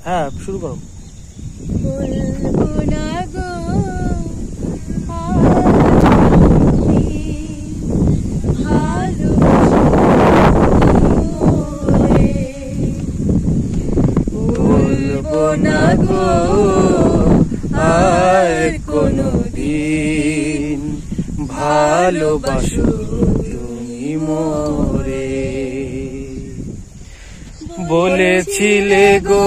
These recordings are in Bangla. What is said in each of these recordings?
হ্যাঁ শুরু করো। বলবো না গো বলবো না গো আর কোনদিন ভালোবাসো তুমি মোরে। বলেছিলে গো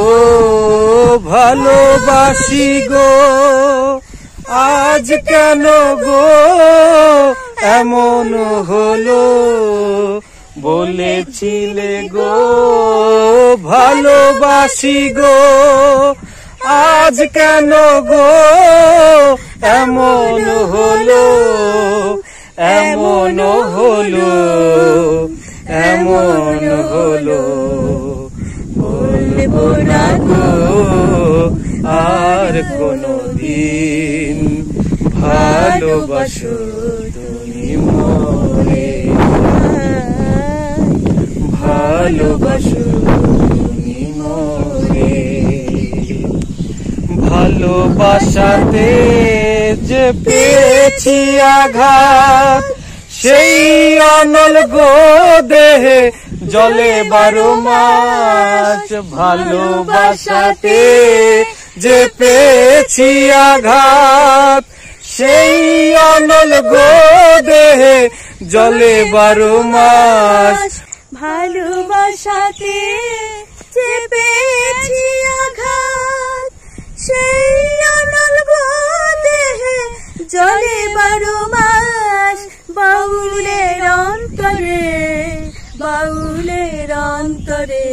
ভালোবাসি গো, আজ কেন গো এমন হলো। বলেছিলে গো ভালোবাসি গো, আজ কেন গো এমন হলো। এমন হলো, এমন হলো। বলবো না গো আর কোনদিন ভালোবাসো তুমি মোরে। ভালোবাসো তুমি মোরে। ভালোবাসাতে যে পেয়েছি আঘাত, সেই অনল গো দেহে জলে 12 মাস। ভালোবাসাতে যে পেয়েছি আঘাত, সেই অনল গো দেহে জলে 12 মাস। ভালোবাসাতে যে পেয়েছি আঘাত, সেই অনল গো দেহে জলে 12 মাস। বাউলের অন্তরে, বাউলের অন্তরে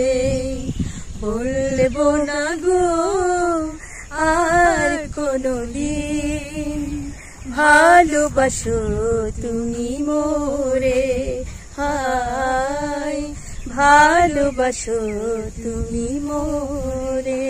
বলবো না গো আর কোনদিন ভালোবাসো তুমি মোরে। হায় ভালোবাসো তুমি মোরে।